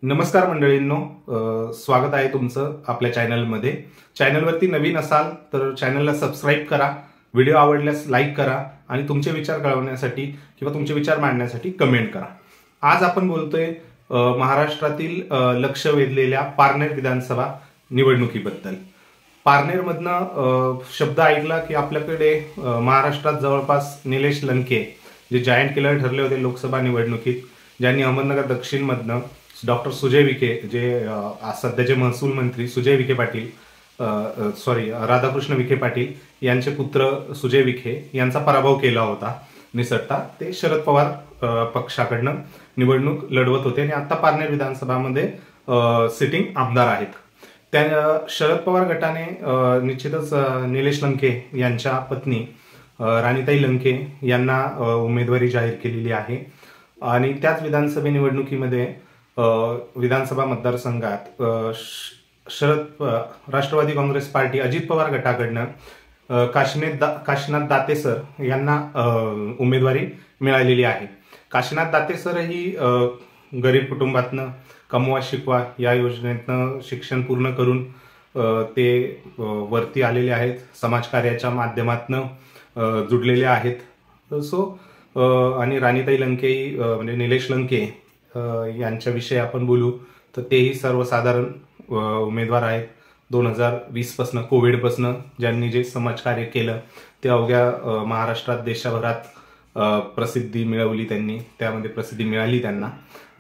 नमस्कार मंडळींनो, स्वागत आहे तुमचं आपल्या चॅनलमध्ये। चॅनलवरती नवीन असाल तर चॅनलला सबस्क्राईब करा, व्हिडिओ आवडल्यास लाईक करा आणि तुमचे विचार कळवण्यासाठी किंवा तुमचे विचार मांडण्यासाठी कमेंट करा। आज आपण बोलतोय महाराष्ट्रातील लक्ष वेधलेल्या पारनेर विधानसभा निवडणुकीबद्दल। पारनेरमधनं शब्द ऐकला की आपल्याकडे महाराष्ट्रात जवळपास निलेश लंके जे जायंट किलर ठरले होते लोकसभा निवडणुकीत, ज्यांनी अहमदनगर दक्षिण मधनं डॉक्टर सुजय विखे जे सध्याचे महसूल मंत्री सुजय विखे पाटील राधाकृष्ण विखे पाटील यांचे पुत्र सुजय विखे यांचा पराभव केला होता निसटता। ते शरद पवार पक्षाकडनं निवडणूक लढवत होते आणि आता पारनेर विधानसभामध्ये सिटिंग आमदार आहेत। त्या शरद पवार गटाने निश्चितच निलेश लंके यांच्या पत्नी राणीताई लंके यांना उमेदवारी जाहीर केलेली आहे आणि त्याच विधानसभा निवडणुकीमध्ये विधानसभा मतदारसंघात राष्ट्रवादी काँग्रेस पार्टी अजित पवार गटाकडनं काशीनाथ दाते सर यांना उमेदवारी मिळालेली आहे। काशीनाथ दाते सर ही गरीब कुटुंबातनं कमवा शिकवा या योजनेतनं शिक्षण पूर्ण करून ते वरती आलेले आहेत, समाजकार्याच्या माध्यमातनं जुडलेले आहेत। आणि राणीताई लंके म्हणजे निलेश लंके यांच्याविषयी आपण बोलू तर तेही सर्वसाधारण उमेदवार आहेत। 2020 पासून कोविड पासून ज्यांनी जे समाजकार्य केलं ते अवघ्या महाराष्ट्रात देशभरात प्रसिद्धी मिळवली, त्यांनी त्यामध्ये प्रसिद्धी मिळाली त्यांना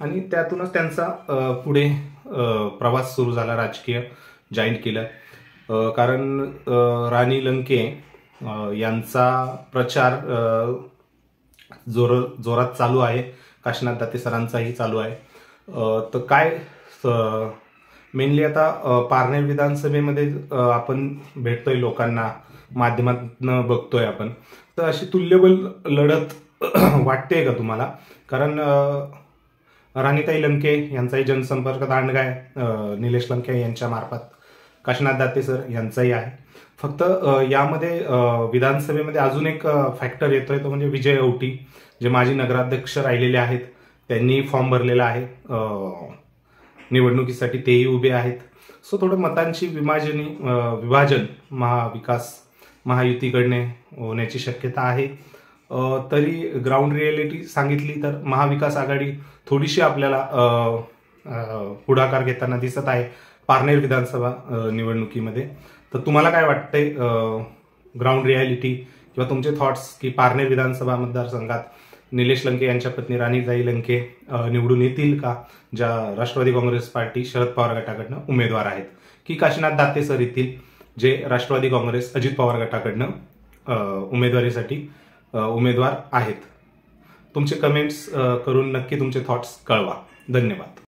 आणि त्यातूनच त्यांचा पुढे प्रवास सुरू झाला राजकीय जायंट किलर। कारण राणी लंके यांचा प्रचार जोरात चालू आहे, काशीनाथ दाते सरांचाही चालू आहे। तर काय मेनली आता पारनेर विधानसभेमध्ये आपण भेटतोय लोकांना, माध्यमातून बघतोय आपण, तर अशी तुल्यबळ लढत वाटते का तुम्हाला? कारण राणीताई लंके यांचाही जनसंपर्क दांडगा आहे निलेश लंके यांच्या मार्फत, काशीनाथ दाते सर यांचाही आहे। फक्त यामध्ये विधानसभेमध्ये अजून एक फॅक्टर येतोय तो म्हणजे विजय औटी जे माजी नगराध्यक्ष राहिलेले आहेत, त्यांनी फॉर्म भरलेला आहे निवडणुकीसाठी, तेही उभे आहेत। सो थोडं मतांची विभाजन महायुतीकडने होण्याची शक्यता आहे। तरी ग्राउंड रियालिटी सांगितली तर महाविकास आघाडी थोडीशी आपल्याला पुढाकार घेताना दिसत आहे पारनेर विधानसभा निवडणुकीमध्ये। तर तुम्हाला काय वाटतंय ग्राउंड रियालिटी किंवा तुमचे थॉट्स की पारनेर विधानसभा मतदारसंघात निलेश लंके यांच्या पत्नी राणीताई लंके निवडून येतील का, ज्या राष्ट्रवादी काँग्रेस पार्टी शरद पवार गटाकडनं उमेदवार आहेत, की काशीनाथ दाते सर येतील जे राष्ट्रवादी काँग्रेस अजित पवार गटाकडनं उमेदवारीसाठी उमेदवार आहेत? तुमचे कमेंट्स करून नक्की तुमचे थॉट्स कळवा। धन्यवाद।